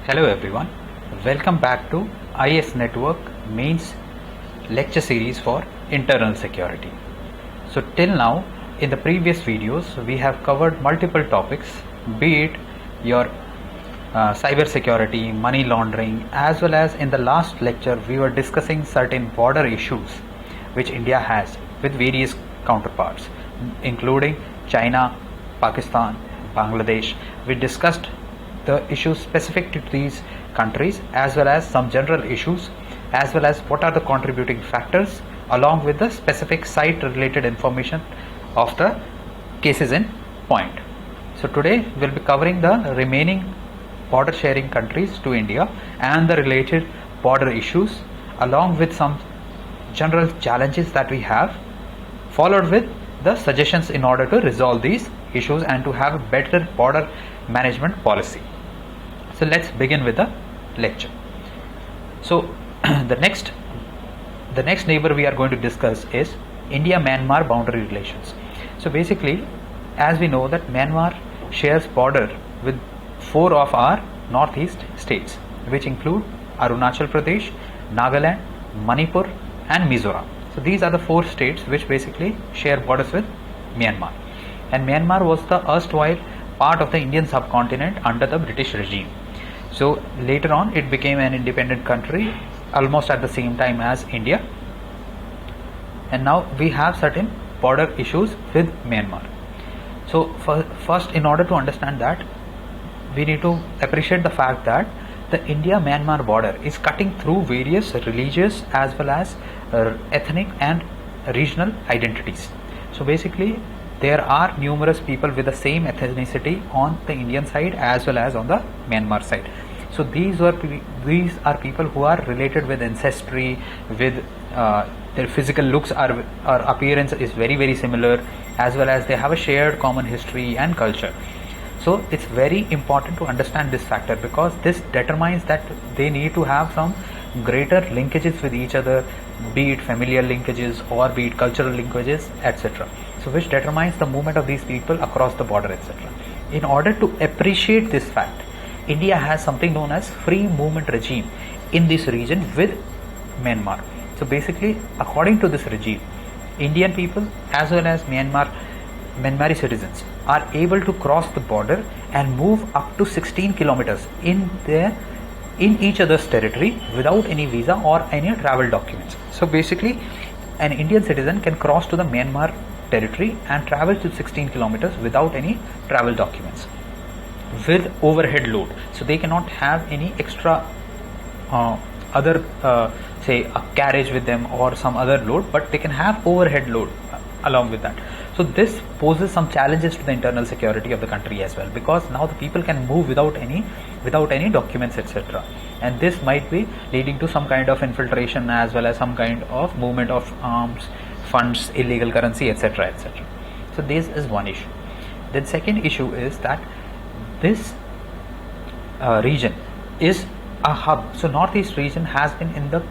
Hello everyone, welcome back to IS Network Mains lecture series for internal security. So till now, in the previous videos, we have covered multiple topics, be it your cyber security, money laundering, as well as in the last lecture we were discussing certain border issues which India has with various counterparts, including China, Pakistan, Bangladesh. We discussed the issues specific to these countries as well as some general issues, as well as what are the contributing factors, along with the specific site related information of the cases in point. So today we'll be covering the remaining border sharing countries to India and the related border issues, along with some general challenges that we have, followed with the suggestions in order to resolve these issues and to have a better border management policy. So let's begin with the lecture. So the next neighbor we are going to discuss is India-Myanmar boundary relations. So basically, as we know that Myanmar shares border with 4 of our northeast states, which include Arunachal Pradesh, Nagaland, Manipur and Mizoram. So these are the 4 states which basically share borders with Myanmar. And Myanmar was the erstwhile part of the Indian subcontinent under the British regime. So later on it became an independent country almost at the same time as India. And now we have certain border issues with Myanmar. So first, in order to understand that, we need to appreciate the fact that the India-Myanmar border is cutting through various religious as well as ethnic and regional identities. So basically, there are numerous people with the same ethnicity on the Indian side as well as on the Myanmar side. So these are people who are related with ancestry, with their physical looks or appearance is very similar, as well as they have a shared common history and culture. So it's very important to understand this factor, because this determines that they need to have some greater linkages with each other, be it familial linkages or be it cultural linkages, etc. So which determines the movement of these people across the border, etc. In order to appreciate this fact, India has something known as free movement regime in this region with Myanmar. So basically, according to this regime, Indian people as well as Myanmari citizens are able to cross the border and move up to 16 kilometers in each other's territory without any visa or any travel documents. So basically, an Indian citizen can cross to the Myanmar territory and travel to 16 kilometers without any travel documents with overhead load. So they cannot have any extra other say a carriage with them or some other load, but they can have overhead load along with that. So this poses some challenges to the internal security of the country as well, because now the people can move without any documents, etc. And this might be leading to some kind of infiltration as well as some kind of movement of arms, funds, illegal currency, etc. So this is one issue. Then second issue is that this region is a hub. So northeast region has been in the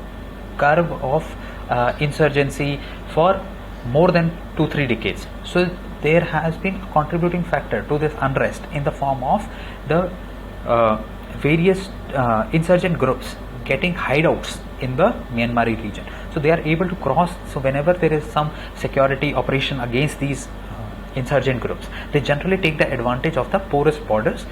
curve of insurgency for more than 2-3 decades. So there has been a contributing factor to this unrest in the form of the various insurgent groups getting hideouts in the Myanmari region. So they are able to cross. So whenever there is some security operation against these insurgent groups, they generally take the advantage of the porous borders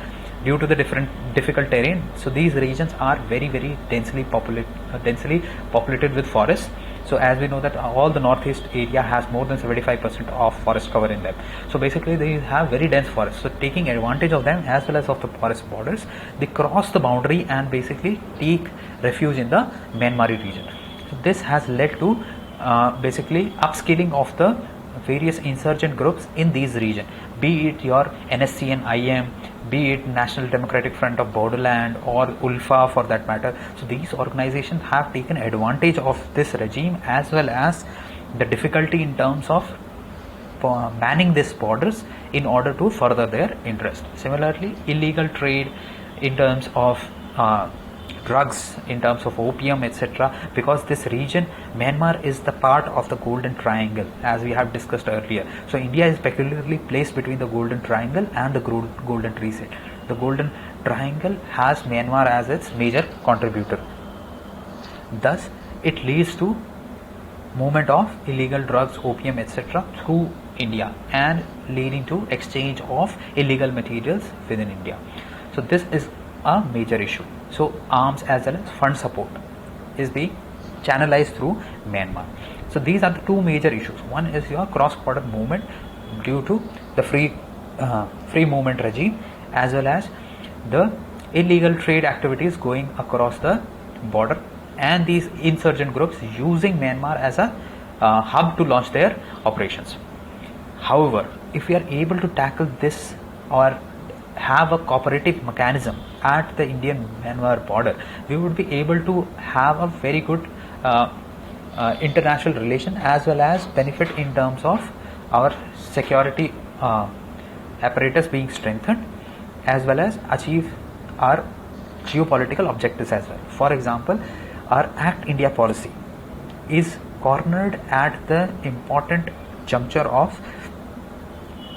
due to the difficult terrain. So these regions are very densely populated with forests. So as we know that all the northeast area has more than 75% of forest cover in them. So basically they have very dense forests. So taking advantage of them as well as of the forest borders, they cross the boundary and basically take refuge in the Myanmari region. So this has led to basically upscaling of the various insurgent groups in these regions, be it your NSC and IM, be it National Democratic Front of Bodoland or ULFA for that matter. So these organizations have taken advantage of this regime as well as the difficulty in terms of manning these borders in order to further their interest. Similarly, illegal trade in terms of drugs, in terms of opium, etc. Because this region, Myanmar, is the part of the Golden Triangle, as we have discussed earlier. So India is peculiarly placed between the Golden Triangle and the Golden Triad. The Golden triangle has Myanmar as its major contributor. Thus, it leads to movement of illegal drugs, opium, etc. through India and leading to exchange of illegal materials within India. So this is a major issue. So arms as well as fund support is being channelized through Myanmar. So these are the two major issues. One is your cross-border movement due to the free movement regime, as well as the illegal trade activities going across the border, and these insurgent groups using Myanmar as a hub to launch their operations. However, if we are able to tackle this or have a cooperative mechanism at the Indian-Myanmar border, we would be able to have a very good international relation, as well as benefit in terms of our security apparatus being strengthened, as well as achieve our geopolitical objectives as well. For example, our Act India policy is cornered at the important juncture of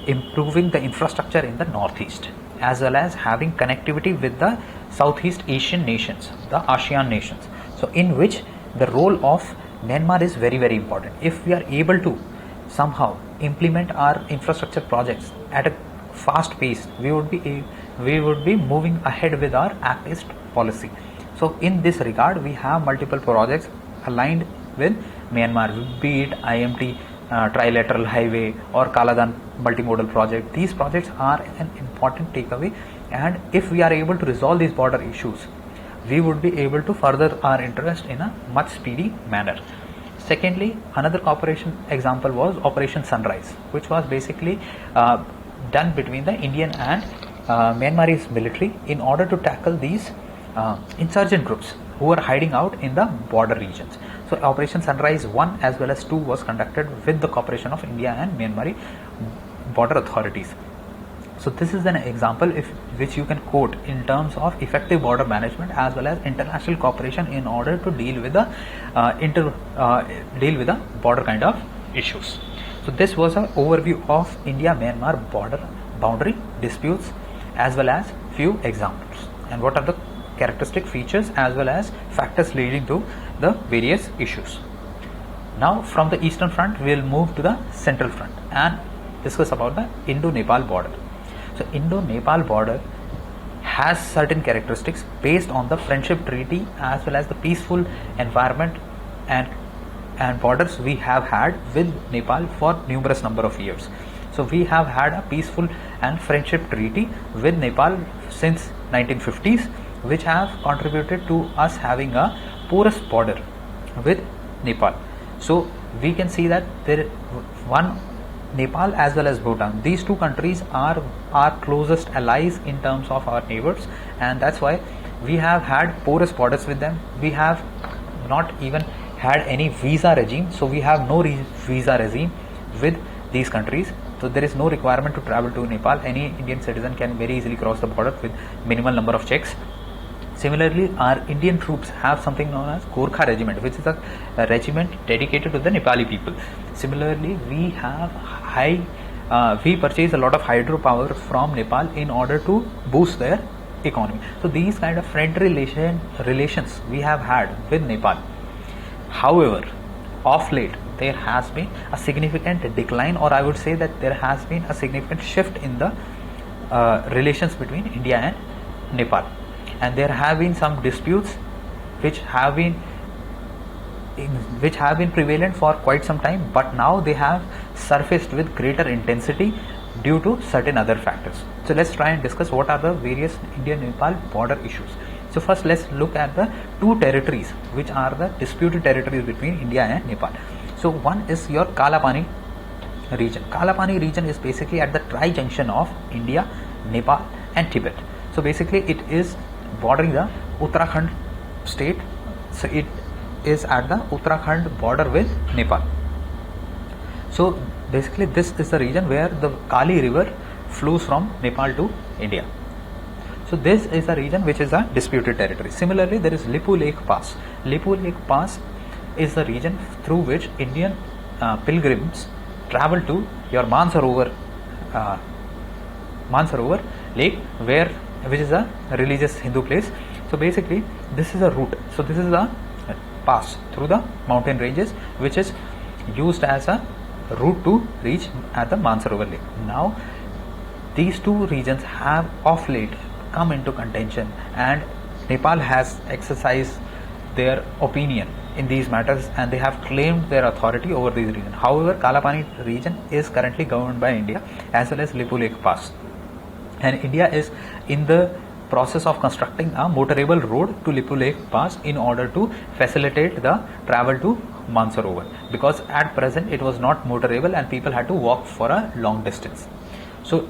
improving the infrastructure in the Northeast, as well as having connectivity with the Southeast Asian nations, the ASEAN nations. So in which the role of Myanmar is very, very important. If we are able to somehow implement our infrastructure projects at a fast pace, we would be moving ahead with our Act East policy. So in this regard, we have multiple projects aligned with Myanmar, be it IMT trilateral highway or Kaladan multimodal project. These projects are an important takeaway, and if we are able to resolve these border issues, we would be able to further our interest in a much speedy manner. Secondly, another cooperation example was Operation Sunrise, which was basically done between the Indian and Myanmarese military in order to tackle these insurgent groups who were hiding out in the border regions. So Operation Sunrise 1 as well as 2 was conducted with the cooperation of India and Myanmar border authorities. So this is an example which you can quote in terms of effective border management as well as international cooperation in order to deal with the border kind of issues. So this was an overview of India-Myanmar border boundary disputes as well as few examples, and what are the characteristic features as well as factors leading to the various issues. Now from the eastern front we will move to the central front and discuss about the Indo-Nepal border. So Indo-Nepal border has certain characteristics based on the friendship treaty as well as the peaceful environment and borders we have had with Nepal for numerous number of years. So we have had a peaceful and friendship treaty with Nepal since 1950s, which have contributed to us having a porous border with Nepal. So we can see that Nepal as well as Bhutan, these two countries are our closest allies in terms of our neighbors, and that's why we have had porous borders with them. We have not even had any visa regime, so we have no visa regime with these countries. So there is no requirement to travel to Nepal. Any Indian citizen can very easily cross the border with minimal number of checks. Similarly, our Indian troops have something known as Gorkha Regiment, which is a regiment dedicated to the Nepali people. Similarly, we have we purchase a lot of hydropower from Nepal in order to boost their economy. So these kind of friendly relations we have had with Nepal. However, of late there has been a significant decline, or I would say that there has been a significant shift in the relations between India and Nepal, and there have been some disputes which have been prevalent for quite some time, but now they have surfaced with greater intensity due to certain other factors. So let's try and discuss what are the various India-Nepal border issues. So first let's look at the two territories which are the disputed territories between India and Nepal. So one is your Kalapani region. Kalapani region is basically at the tri-junction of India, Nepal and Tibet. So basically it is bordering the Uttarakhand state. So it is at the Uttarakhand border with Nepal. So basically this is the region where the Kali river flows from Nepal to India. So this is a region which is a disputed territory. Similarly, there is Lipu Lake Pass. Lipu Lake Pass is the region through which Indian pilgrims travel to your Mansarovar Lake, where which is a religious Hindu place. So basically this is a route. So this is a pass through the mountain ranges which is used as a route to reach at the Mansarovar Lake. Now these two regions have of late come into contention, and Nepal has exercised their opinion in these matters and they have claimed their authority over these regions. However, Kalapani region is currently governed by India as well as Lippo Lake Pass, and India is in the process of constructing a motorable road to Lippo Lake Pass in order to facilitate the travel to Mansarovar, because at present it was not motorable and people had to walk for a long distance. So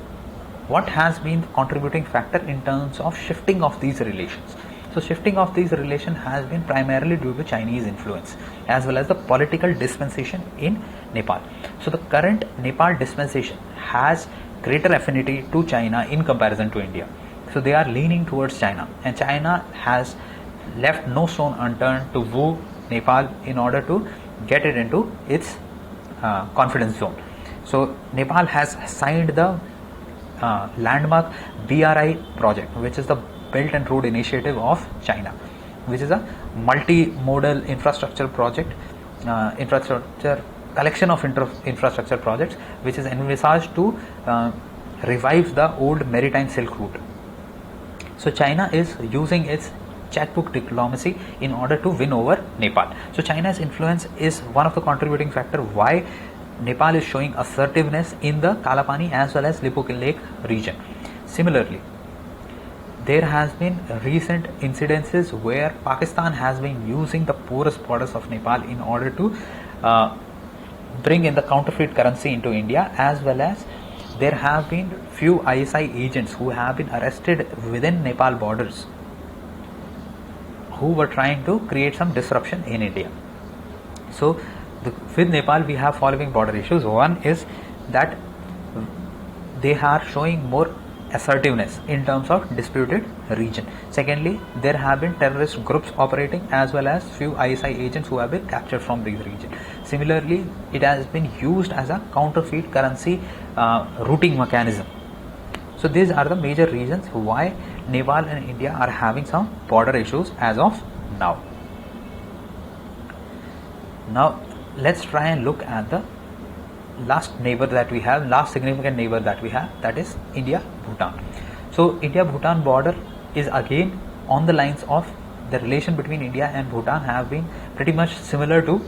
what has been the contributing factor in terms of shifting of these relations? So shifting of these relations has been primarily due to Chinese influence as well as the political dispensation in Nepal. So the current Nepal dispensation has greater affinity to China in comparison to India. So they are leaning towards China, and China has left no stone unturned to woo Nepal in order to get it into its confidence zone. So Nepal has signed the landmark BRI project, which is the Belt and Road Initiative of China, which is a multimodal infrastructure project, collection of infrastructure projects, which is envisaged to revive the old maritime Silk Route. So China is using its checkbook diplomacy in order to win over Nepal. So China's influence is one of the contributing factor why Nepal is showing assertiveness in the Kalapani as well as Lippo Lake region. Similarly, there has been recent incidences where Pakistan has been using the porous borders of Nepal in order to bring in the counterfeit currency into India, as well as there have been few ISI agents who have been arrested within Nepal borders who were trying to create some disruption in India. So with Nepal we have following border issues. One is that they are showing more assertiveness in terms of disputed region. Secondly, there have been terrorist groups operating as well as few ISI agents who have been captured from these regions. Similarly, it has been used as a counterfeit currency routing mechanism. So these are the major reasons why Nepal and India are having some border issues as of now. Now let's try and look at the last significant neighbor that we have, that is India Bhutan. So India Bhutan border is again on the lines of the relation between India and Bhutan have been pretty much similar to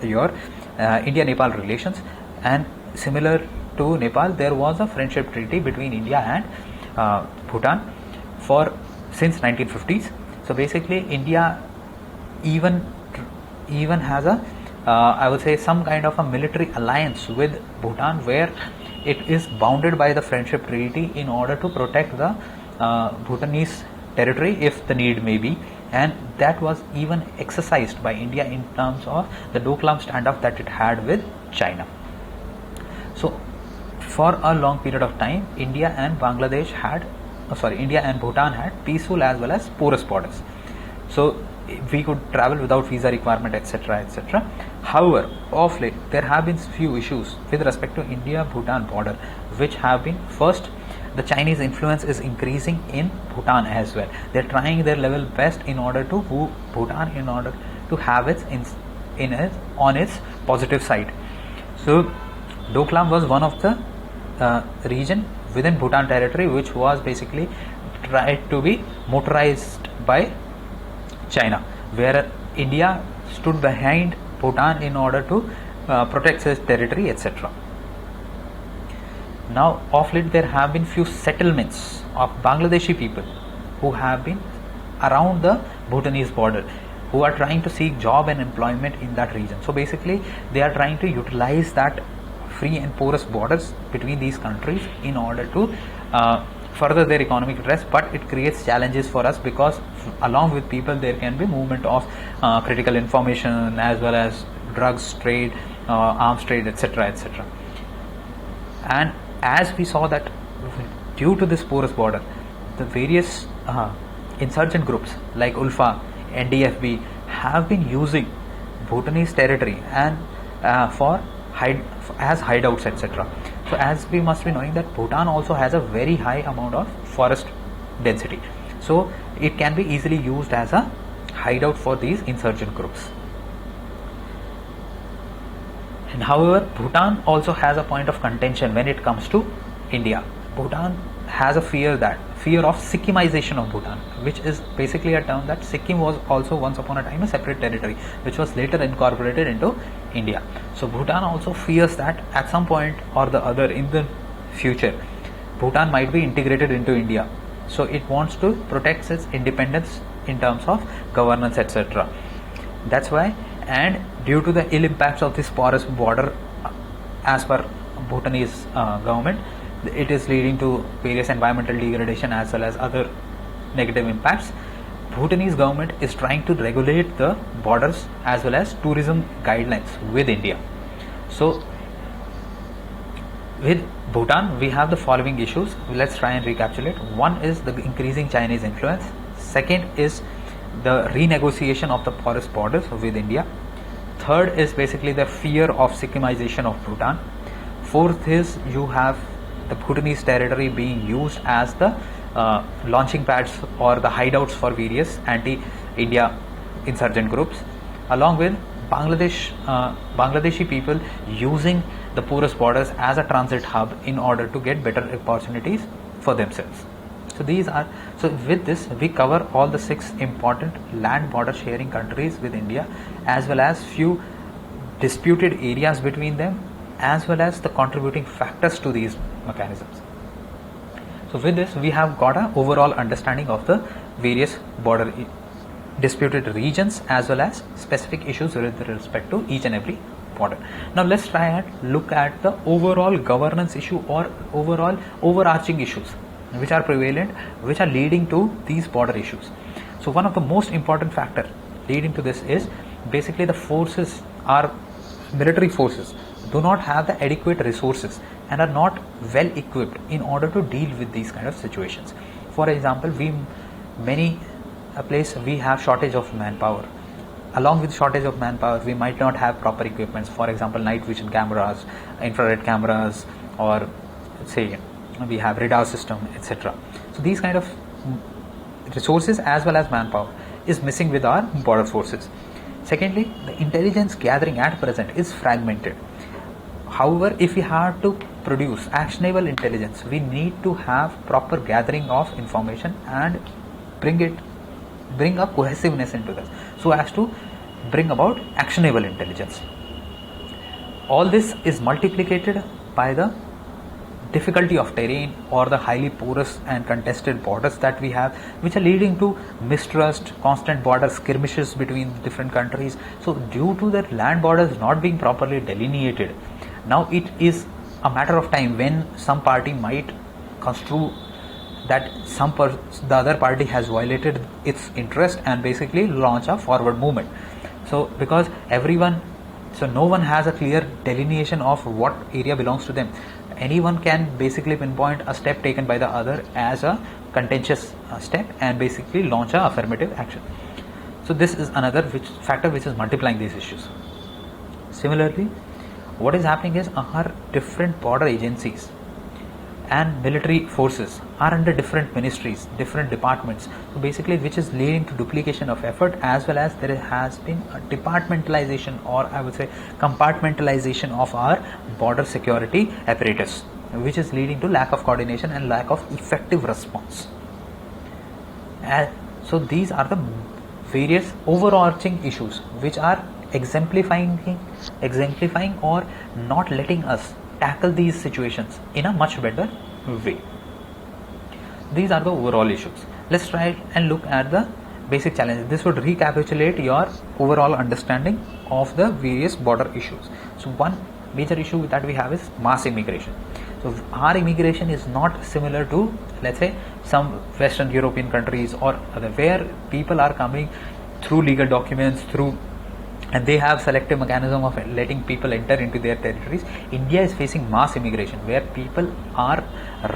your India Nepal relations, and similar to Nepal there was a friendship treaty between India and Bhutan since 1950s. So basically India even has a I would say some kind of a military alliance with Bhutan, where it is bounded by the friendship treaty in order to protect the Bhutanese territory if the need may be, and that was even exercised by India in terms of the Doklam standoff that it had with China. So for a long period of time, India and Bhutan had peaceful as well as porous borders. So we could travel without visa requirement, etc., etc. However, of late there have been few issues with respect to India-Bhutan border, which have been, first, the Chinese influence is increasing in Bhutan as well. They're trying their level best in order to woo Bhutan in order to have it on its positive side. So Doklam was one of the region within Bhutan territory which was basically tried to be motorized by China, where India stood behind Bhutan in order to protect its territory, etc. Now of late there have been few settlements of Bangladeshi people who have been around the Bhutanese border, who are trying to seek job and employment in that region. So basically they are trying to utilize that free and porous borders between these countries in order to further their economic interest, but it creates challenges for us because along with people there can be movement of critical information as well as drugs trade, arms trade, etc., etc. And as we saw that due to this porous border, the various insurgent groups like ULFA, NDFB have been using Bhutanese territory and as hideouts, etc. So as we must be knowing that Bhutan also has a very high amount of forest density. So it can be easily used as a hideout for these insurgent groups. And however, Bhutan also has a point of contention when it comes to India. Bhutan has a fear of Sikkimization of Bhutan, which is basically a term that Sikkim was also once upon a time a separate territory, which was later incorporated into India. So Bhutan also fears that at some point or the other in the future, Bhutan might be integrated into India. So it wants to protect its independence in terms of governance, etc. That's why, and due to the ill impacts of this porous border, as per Bhutanese government, it is leading to various environmental degradation as well as other negative impacts. Bhutanese government is trying to regulate the borders as well as tourism guidelines with India. So with Bhutan, we have the following issues. Let's try and recapitulate. One is the increasing Chinese influence. Second is the renegotiation of the porous borders with India. Third is basically the fear of Sikkimization of Bhutan. Fourth is you have the Bhutanese territory being used as the launching pads or the hideouts for various anti-India insurgent groups, along with Bangladeshi people using the porous borders as a transit hub in order to get better opportunities for themselves. So with this we cover all the 6 important land border sharing countries with India, as well as few disputed areas between them, as well as the contributing factors to these mechanisms. So with this we have got an overall understanding of the various border disputed regions as well as specific issues with respect to each and every border. Now let's try and look at the overall governance issue or overall overarching issues which are prevalent, which are leading to these border issues. So one of the most important factor leading to this is basically the forces, our military forces do not have the adequate resources and are not well equipped in order to deal with these kind of situations. For example, we have shortage of manpower. Along with shortage of manpower, we might not have proper equipments. For example, night vision cameras, infrared cameras, or say we have radar system, etc. So these kind of resources as well as manpower is missing with our border forces. Secondly, the intelligence gathering at present is fragmented. However, if we have to produce actionable intelligence, we need to have proper gathering of information and bring a cohesiveness into this, so as to bring about actionable intelligence. All this is multiplicated by the difficulty of terrain or the highly porous and contested borders that we have, which are leading to mistrust, constant border skirmishes between different countries. So due to the land borders not being properly delineated, now it is a matter of time when some party might construe that the other party has violated its interest and basically launch a forward movement. So because no one has a clear delineation of what area belongs to them. Anyone can basically pinpoint a step taken by the other as a contentious step and basically launch a affirmative action. So this is another factor which is multiplying these issues. Similarly, what is happening is our different border agencies and military forces are under different ministries, different departments, so basically which is leading to duplication of effort, as well as there has been a departmentalization, or I would say compartmentalization of our border security apparatus, which is leading to lack of coordination and lack of effective response. So these are the various overarching issues which are exemplifying or not letting us tackle these situations in a much better way. These are the overall issues. Let's try and look at the basic challenges. This would recapitulate your overall understanding of the various border issues. So one major issue that we have is mass immigration. So our immigration is not similar to, let's say, some Western European countries or other, where people are coming through legal documents, and they have selective mechanism of letting people enter into their territories. India is facing mass immigration, where people are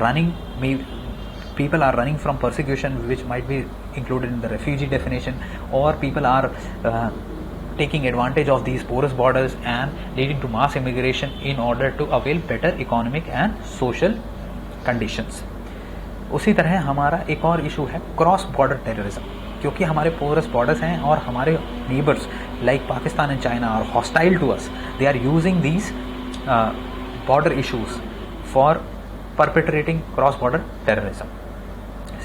running from persecution, which might be included in the refugee definition, or people are taking advantage of these porous borders and leading to mass immigration in order to avail better economic and social conditions. उसी तरह हमारा एक और issue है cross border terrorism, क्योंकि हमारे porous borders हैं और हमारे neighbours like Pakistan and China are hostile to us, they are using these border issues for perpetrating cross border terrorism.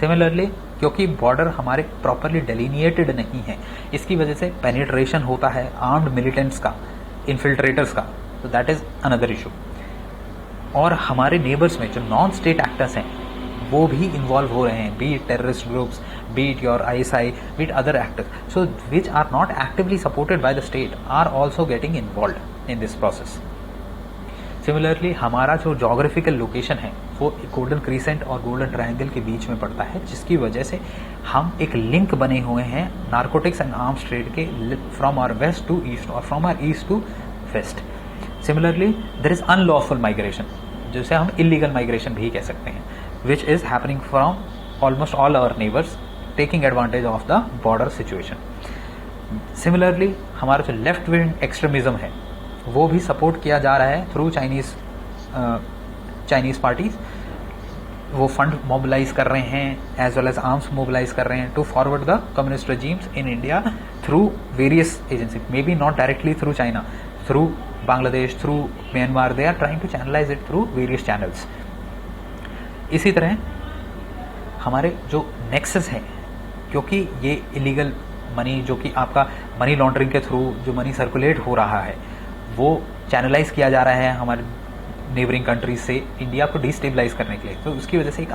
Similarly क्योंकि बॉर्डर हमारे प्रॉपरली डेलिनिएटेड नहीं है, इसकी वजह से पेनिट्रेशन होता है आर्म्ड मिलिटेंट्स का, इन्फिल्ट्रेटर्स का, तो दैट इज अनदर इशू। और हमारे नेबर्स में जो नॉन स्टेट एक्टर्स हैं वो भी इन्वॉल्व हो रहे हैं, be it terrorist groups, be it your ISI, be it other actors, so which are not actively supported by the state are also getting involve in this process. Similarly हमारा जो geographical location है वो golden crescent और golden triangle के बीच में पड़ता है, जिसकी वजह से हम एक लिंक बने हुए हैं नार्कोटिक्स एंड आर्म्स ट्रेड के, from our west to east और from our east to west. Similarly there is unlawful migration, जिसे हम इलीगल माइग्रेशन भी कह सकते हैं, which is happening from almost all our neighbours taking advantage of the border situation. Similarly हमारा जो left wing extremism है वो भी सपोर्ट किया जा रहा है थ्रू चाइनीज पार्टीज। वो फंड मोबिलाइज कर रहे हैं as well as arms mobilise कर रहे हैं to forward the communist regimes in India through various agency, may be not directly through China, through Bangladesh, through Myanmar, they are trying to channelise it through various channels. इसी तरह हमारे जो nexus है, क्योंकि ये इलीगल मनी जो कि आपका मनी लॉन्ड्रिंग के थ्रू जो मनी सर्कुलेट हो रहा है वो चैनलाइज किया जा रहा है हमारे नेबरिंग कंट्रीज से इंडिया को डिस्टेबलाइज करने के लिए, तो उसकी वजह से एक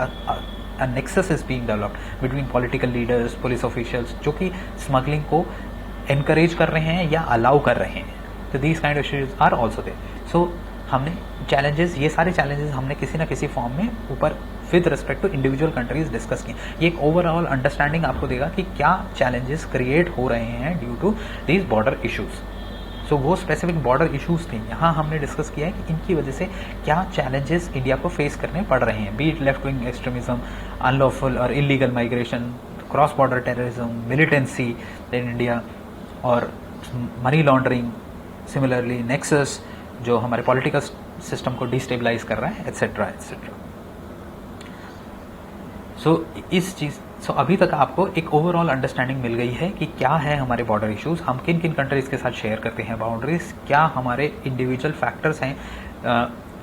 nexus is being developed between political leaders, police officials, जो कि स्मगलिंग को एनकरेज कर रहे हैं या अलाउ कर रहे हैं। तो these kind of issues are also there. So हमने चैलेंजेस, ये सारे चैलेंजेस हमने किसी ना किसी फॉर्म में ऊपर with respect to individual countries discuss किए। ये एक ओवरऑल अंडरस्टैंडिंग आपको देगा कि क्या चैलेंजेस क्रिएट हो रहे हैं due to these border issues. So वो स्पेसिफिक बॉर्डर इशूज थे, यहाँ हमने डिस्कस किया है कि इनकी वजह से क्या चैलेंजेस इंडिया को फेस करने पड़ रहे हैं, be it left wing extremism, unlawful और illegal migration, cross border terrorism, militancy in India और मनी लॉन्ड्रिंग, सिमिलरली नेक्सस जो हमारे पॉलिटिकल सिस्टम को डिस्टेबलाइज कर रहा है, एट्सेट्रा एट्सेट्रा। सो अभी तक आपको एक ओवरऑल अंडरस्टैंडिंग मिल गई है कि क्या है हमारे बॉर्डर इश्यूज, हम किन किन कंट्रीज के साथ शेयर करते हैं बाउंड्रीज, क्या हमारे इंडिविजुअल फैक्टर्स हैं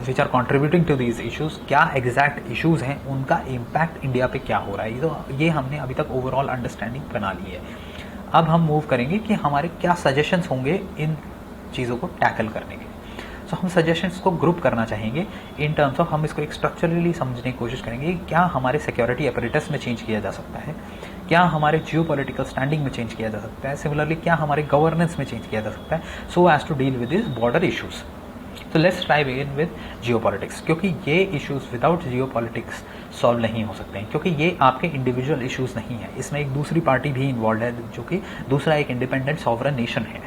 which are contributing to these issues, क्या एग्जैक्ट इश्यूज हैं, उनका इम्पैक्ट इंडिया पे क्या हो रहा है। तो ये हमने अभी तक ओवरऑल अंडरस्टैंडिंग बना ली है। अब हम मूव करेंगे कि हमारे क्या सजेशंस होंगे इन चीज़ों को टैकल करने के। सो हम सजेशंस को ग्रुप करना चाहेंगे इन टर्म्स ऑफ, हम इसको एक स्ट्रक्चरली समझने की कोशिश करेंगे क्या हमारे सिक्योरिटी अपरेटस में चेंज किया जा सकता है, क्या हमारे जियोपॉलिटिकल स्टैंडिंग में चेंज किया जा सकता है, सिमिलरली क्या हमारे गवर्नेंस में चेंज किया जा सकता है, so as to deal with this border issues. तो let's try begin with geopolitics, क्योंकि ये इश्यूज विदाउट जियोपॉलिटिक्स सॉल्व नहीं हो सकते हैं, क्योंकि ये आपके इंडिविजुअल इश्यूज नहीं है, इसमें एक दूसरी पार्टी भी इन्वॉल्व है जो कि दूसरा एक इंडिपेंडेंट सॉवरन नेशन है।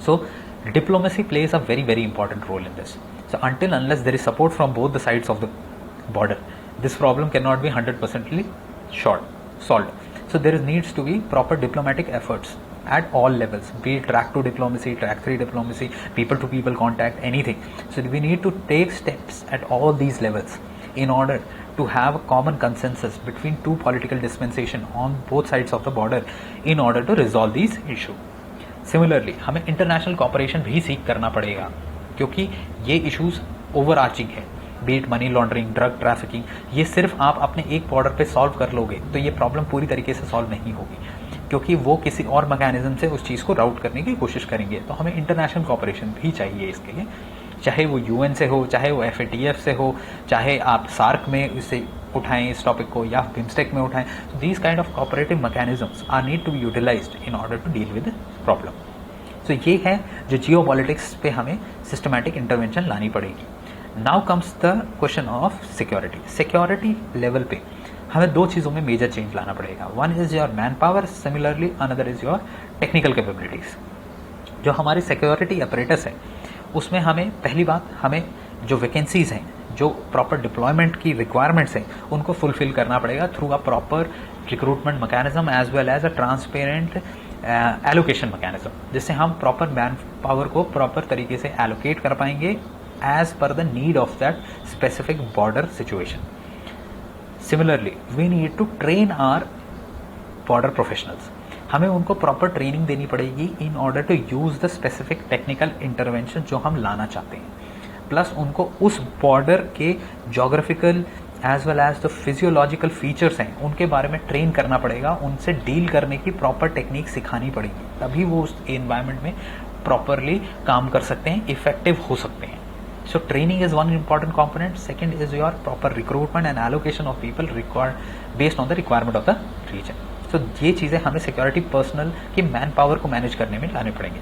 सो diplomacy plays a very very important role in this. So until unless there is support from both the sides of the border, this problem cannot be 100% solved. So there needs to be proper diplomatic efforts at all levels, be it track 2 diplomacy, track 3 diplomacy, people to people contact, anything. So we need to take steps at all these levels in order to have a common consensus between two political dispensation on both sides of the border in order to resolve these issues. Similarly हमें international cooperation भी seek करना पड़ेगा, क्योंकि ये issues overarching है, be it money laundering, drug trafficking, ये सिर्फ आप अपने एक बॉर्डर पे सॉल्व कर लोगे तो ये प्रॉब्लम पूरी तरीके से सॉल्व नहीं होगी, क्योंकि वो किसी और मैकेनिज्म से उस चीज़ को राउट करने की कोशिश करेंगे। तो हमें इंटरनेशनल कॉपरेशन भी चाहिए इसके लिए, चाहे वो UN से हो, चाहे वो FATF से हो, चाहे आप सार्क में इसे उठाएं इस टॉपिक को या बिम्स्टेक में उठाएं। So these kind of cooperative mechanisms are need to be utilized in order to deal with the problem. So ये है जो जियोपॉलिटिक्स पे हमें सिस्टमैटिक इंटरवेंशन लानी पड़ेगी। Now comes the question of security. Security level पे हमें दो चीज़ों में मेजर चेंज लाना पड़ेगा। One is your man power, similarly another is your technical capabilities. जो हमारी सिक्योरिटी अपरेटस है उसमें हमें पहली बात, हमें जो वैकेंसीज हैं, जो प्रॉपर डिप्लॉयमेंट की रिक्वायरमेंट्स हैं, उनको फुलफिल करना पड़ेगा through a proper recruitment mechanism as well as a transparent allocation mechanism, जिससे हम प्रॉपर मैन पावर को प्रॉपर तरीके से एलोकेट कर पाएंगे as per the need of that specific border situation. Similarly, we need to train our border professionals. हमें उनको proper training देनी पड़ेगी in order to use the specific technical intervention जो हम लाना चाहते हैं. प्लस उनको उस बॉर्डर के geographical as well as the physiological features हैं उनके बारे में ट्रेन करना पड़ेगा. उनसे डील करने की प्रॉपर टेक्निक सिखानी पड़ेगी, तभी वो उस एनवायरमेंट में प्रॉपरली काम कर सकते हैं, इफेक्टिव हो सकते हैं. So training is one important component. Second is your proper recruitment and allocation of people required based on the requirement of the region. So ये चीज़ें हमें सिक्योरिटी पर्सनल की मैन पावर को मैनेज करने में लाने पड़ेंगे.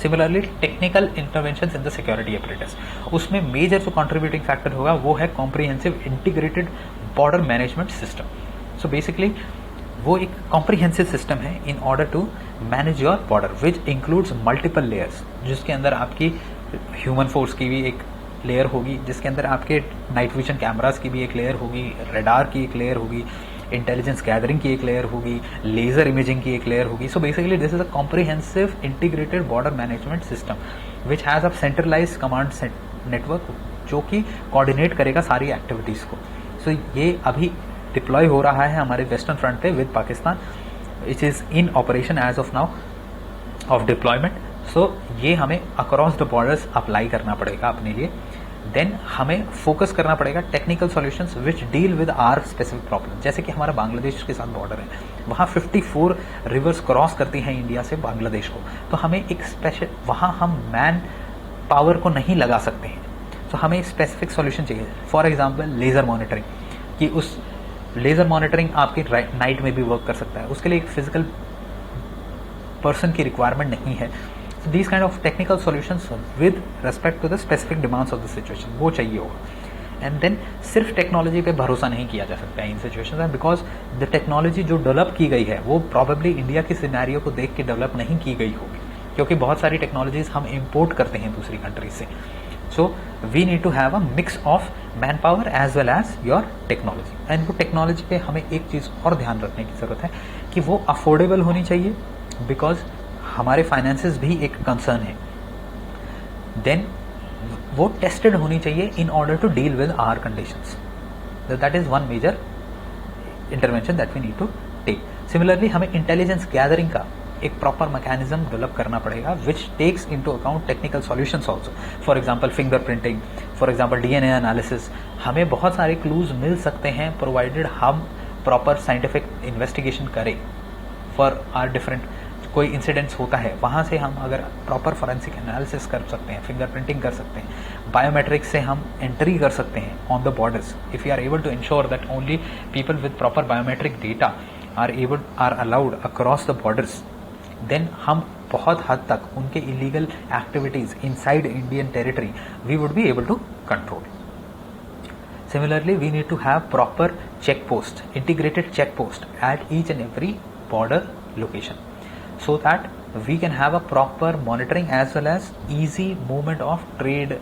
Similarly technical intervention in the security apparatus, उसमें मेजर जो कंट्रीब्यूटिंग फैक्टर होगा वो है comprehensive integrated border management system. So basically वो एक कॉम्प्रिहेंसिव सिस्टम है in order to manage your border which includes multiple layers, जिसके अंदर आपकी ह्यूमन फोर्स की भी एक लेयर होगी, जिसके अंदर आपके नाइट विजन कैमरास की भी एक लेयर होगी, रेडार की एक लेयर होगी, इंटेलिजेंस गैदरिंग की एक लेयर होगी, लेजर इमेजिंग की एक लेयर होगी. So basically this is a comprehensive integrated border management system which has a centralised command network जो कि कोऑर्डिनेट करेगा सारी एक्टिविटीज को. सो ये अभी डिप्लॉय हो रहा है हमारे वेस्टर्न फ्रंट पे with Pakistan, which is in operation as of now of deployment. So ये हमें अक्रॉस द बॉर्डर्स अप्लाई करना पड़ेगा अपने लिए. देन हमें फोकस करना पड़ेगा technical solutions which deal with our specific problem. जैसे कि हमारा बांग्लादेश के साथ बॉर्डर है, वहाँ 54 रिवर्स क्रॉस करती हैं इंडिया से बांग्लादेश को. तो हमें एक स्पेशल, वहाँ हम मैन पावर को नहीं लगा सकते हैं, तो हमें स्पेसिफिक सॉल्यूशन चाहिए. फॉर एग्जाम्पल लेजर मॉनिटरिंग, कि उस लेजर मॉनिटरिंग आपकी नाइट में भी वर्क कर सकता है, उसके लिए एक फिजिकल पर्सन की रिक्वायरमेंट नहीं है. These kind of technical solutions with respect to the specific demands of the situation वो चाहिए होगा. एंड देन सिर्फ टेक्नोलॉजी पे भरोसा नहीं किया जा सकता है इन सिचुएशंस में, बिकॉज द टेक्नोलॉजी जो डेवलप की गई है वो प्रॉबेबली इंडिया की सिनेरियो को देख के डेवलप नहीं की गई होगी, क्योंकि बहुत सारी टेक्नोलॉजीज हम इम्पोर्ट करते हैं दूसरी कंट्री से. So we need to have a mix of manpower as well as your technology. And वो टेक्नोलॉजी पे हमें एक चीज़ और ध्यान रखने की ज़रूरत है कि वो अफोर्डेबल होनी चाहिए, बिकॉज हमारे फाइनेंसेस भी एक कंसर्न है. देन वो टेस्टेड होनी चाहिए in order to deal with our conditions. That is one major intervention that we need to take. Similarly हमें इंटेलिजेंस गैदरिंग का एक प्रॉपर मैकेनिज्म डेवलप करना पड़ेगा which takes into account technical solutions also. For example fingerprinting, for example DNA analysis. हमें बहुत सारे clues मिल सकते हैं प्रोवाइडेड हम प्रॉपर साइंटिफिक इन्वेस्टिगेशन करें फॉर आर डिफरेंट. कोई इंसिडेंट्स होता है वहाँ से हम अगर प्रॉपर फॉरेंसिक एनालिसिस कर सकते हैं, फिंगरप्रिंटिंग कर सकते हैं, बायोमेट्रिक्स से हम एंट्री कर सकते हैं on the borders. If you are able to ensure that only people with proper biometric data are allowed across the borders, then हम बहुत हद तक उनके illegal activities inside Indian territory we would be able to control. Similarly, we need to have proper check post, integrated check post at each and every border location, so that we can have a proper monitoring as well as easy movement of trade,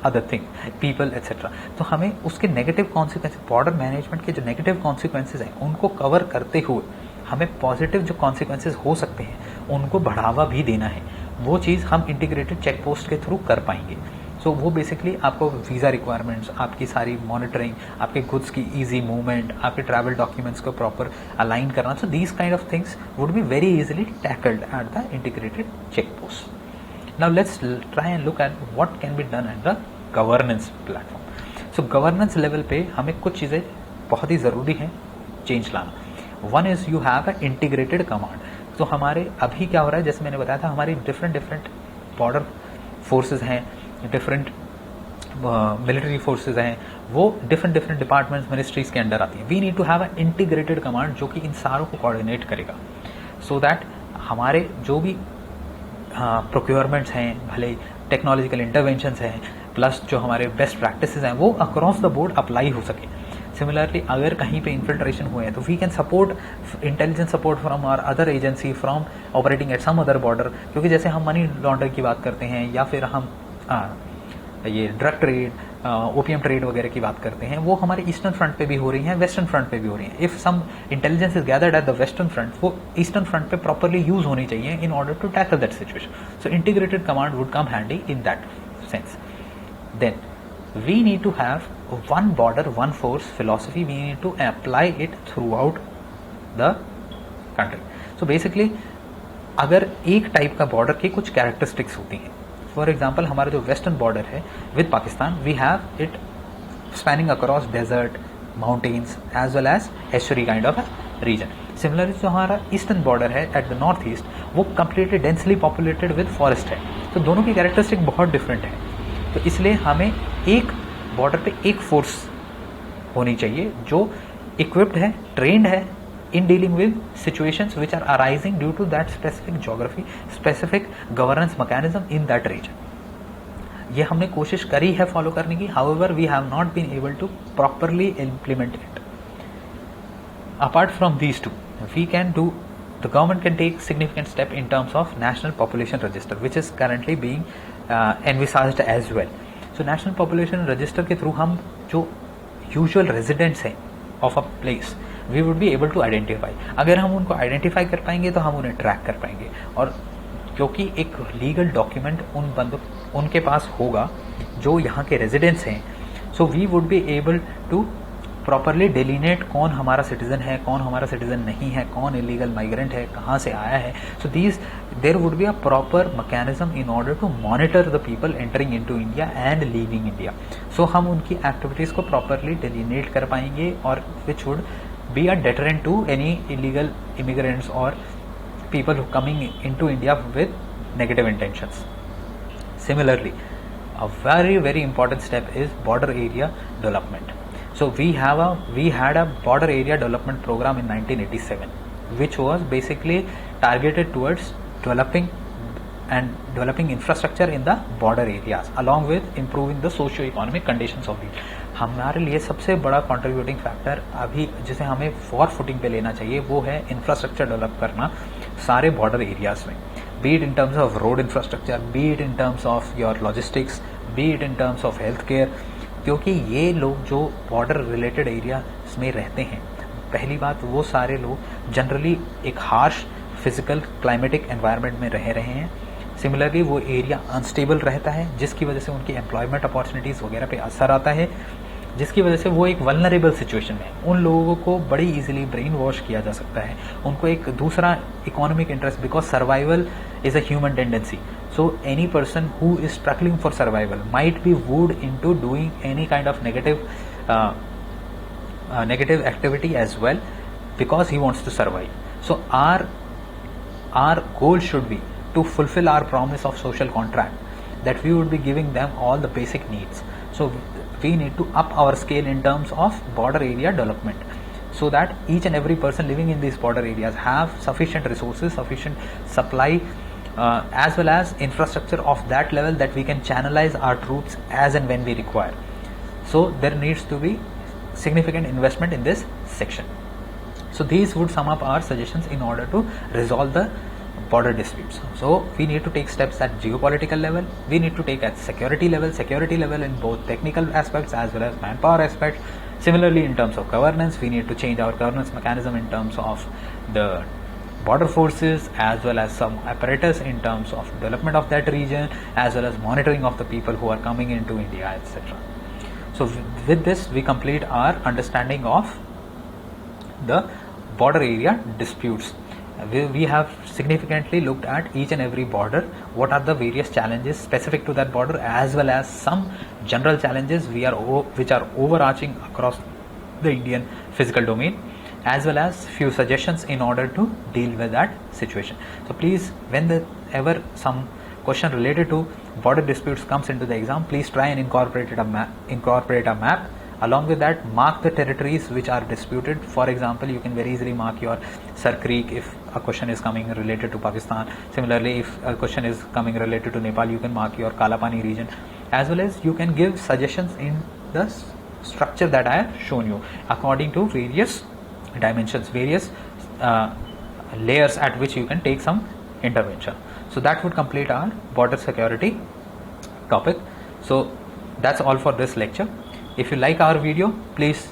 other thing, people, etc. तो हमें उसके negative consequences, border management के जो negative consequences हैं उनको cover करते हुए हमें पॉजिटिव जो कॉन्सिक्वेंसेज हो सकते हैं उनको बढ़ावा भी देना है. वो चीज़ हम इंटीग्रेटेड चेक पोस्ट के थ्रू कर पाएंगे. सो वो बेसिकली आपको वीज़ा रिक्वायरमेंट्स, आपकी सारी मॉनिटरिंग, आपके गुड्स की इजी मूवमेंट, आपके ट्रैवल डॉक्यूमेंट्स को प्रॉपर अलाइन करना. So these kind of things would be very easily tackled at the integrated check post. Now let's try and look at what can be done at the governance platform. So governance level पे हमें कुछ चीज़ें बहुत ही ज़रूरी हैं change लाना. One is you have a integrated command. तो हमारे अभी क्या हो रहा है, जैसे मैंने बताया था, हमारी डिफरेंट बॉर्डर फोर्सेज हैं, डिफरेंट मिलिट्री फोर्सेज हैं, वो डिफरेंट डिपार्टमेंट्स, मिनिस्ट्रीज के अंडर आती हैं. We need to have a integrated command जो कि इन सारों को कोऑर्डिनेट करेगा, सो दैट हमारे जो भी प्रोक्योरमेंट्स हैं, भले टेक्नोलॉजिकल इंटरवेंशंस हैं, प्लस जो हमारे बेस्ट प्रैक्टिसेस हैं वो अक्रॉस द बोर्ड अप्लाई हो सके. सिमिलरली अगर कहीं पे इन्फिल्ट्रेशन हुए हैं तो we can support intelligence support from our other agency from operating at some other border. क्योंकि जैसे हम मनी लॉन्ड्रिंग की बात करते हैं या फिर हम ये ड्रग ट्रेड, ओपीएम ट्रेड वगैरह की बात करते हैं, वो हमारे ईस्टर्न फ्रंट पे भी हो रही हैं, वेस्टर्न फ्रंट पे भी हो रही हैं. If some intelligence is gathered at the western front, वो ईस्टर्न फ्रंट पे प्रॉपरली यूज होनी चाहिए in order to tackle that situation. So integrated command would come handy in that sense. Then we need to have one border, one force philosophy we need to apply it throughout the country. So basically अगर एक type का border की कुछ characteristics होती हैं, for example हमारा जो western border है with Pakistan, we have it spanning across desert, mountains as well as estuary kind of region. Similarly जो हमारा ईस्टर्न बॉर्डर है एट द नॉर्थ ईस्ट, वो completely densely populated with forest है. तो दोनों की कैरेक्टरिस्टिक बहुत डिफरेंट है. तो इसलिए हमें एक बॉर्डर पे एक फोर्स होनी चाहिए जो इक्विप्ड है, ट्रेंड है in dealing with situations which are arising due to that specific geography, specific governance mechanism in that region. ये हमने कोशिश करी है फॉलो करने की, however we have not been able to properly implement it. Apart from these two, we can do, the government can take significant step in terms of national population register, which is currently being envisaged as well. So national population register के through हम जो usual residents हैं of a place, we would be able to identify. अगर हम उनको identify कर पाएंगे तो हम उन्हें ट्रैक कर पाएंगे. और क्योंकि एक लीगल डॉक्यूमेंट उनके पास होगा जो यहाँ के रेजिडेंट्स हैं, so we would be able to properly delineate कौन हमारा सिटीजन है, कौन हमारा सिटीजन नहीं है, कौन इलीगल माइग्रेंट है, कहाँ से आया है. So there would be a proper mechanism in order to monitor the people entering into India and leaving India. So हम उनकी एक्टिविटीज़ को प्रॉपरली डेलिनेट कर पाएंगे और which would be a deterrent to any illegal immigrants or people who coming into India with negative intentions. Similarly, a very important step is border area development. So we had a border area development program in 1987, which was basically targeted towards developing infrastructure in the border areas along with improving the socio-economic conditions of it. हमारे लिए सबसे बड़ा contributing factor अभी जिसे हमें for footing पे लेना चाहिए वो है इंफ्रास्ट्रक्चर डेवलप करना सारे बॉर्डर एरियाज में, B it in terms of road infrastructure, B it in terms of your logistics, B it in terms of health care. क्योंकि ये लोग जो बॉर्डर रिलेटेड एरियाज में रहते हैं, पहली बात वो सारे लोग जनरली एक हार्श फिजिकल क्लाइमेटिक एनवायरनमेंट में रहे हैं. सिमिलरली वो एरिया अनस्टेबल रहता है जिसकी वजह से उनकी एम्प्लॉयमेंट अपॉर्चुनिटीज़ वगैरह पे असर आता है, जिसकी वजह से वो एक वल्नरेबल सिचुएशन में, उन लोगों को बड़ी इजीली ब्रेन वॉश किया जा सकता है. उनको एक दूसरा economic interest, because survival is a human tendency. So any person who is struggling for survival might be wooed into doing any kind of negative activity as well because he wants to survive. So our goal should be to fulfill our promise of social contract, that we would be giving them all the basic needs. So we need to up our scale in terms of border area development, so that each and every person living in these border areas have sufficient resources, sufficient supply, as well as infrastructure of that level that we can channelize our troops as and when we require. So there needs to be significant investment in this section. So these would sum up our suggestions in order to resolve the border disputes. So we need to take steps at geopolitical level, we need to take at security level in both technical aspects as well as manpower aspects. Similarly, in terms of governance, we need to change our governance mechanism in terms of the border forces as well as some apparatus in terms of development of that region, as well as monitoring of the people who are coming into India, etc. So with this we complete our understanding of the border area disputes. We have significantly looked at each and every border, what are the various challenges specific to that border, as well as some general challenges which are overarching across the Indian physical domain, as well as few suggestions in order to deal with that situation. So please, whenever some question related to border disputes comes into the exam, please try and incorporate a map. Along with that, mark the territories which are disputed. For example, you can very easily mark your Sar Creek if a question is coming related to Pakistan. Similarly, if a question is coming related to Nepal, you can mark your Kalapani region, as well as you can give suggestions in the structure that I have shown you according to various dimensions, various layers at which you can take some intervention. So that would complete our border security topic. So that's all for this lecture. If you like our video, please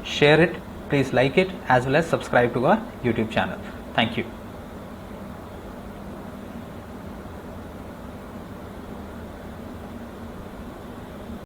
share it, please like it, as well as subscribe to our YouTube channel. Thank you.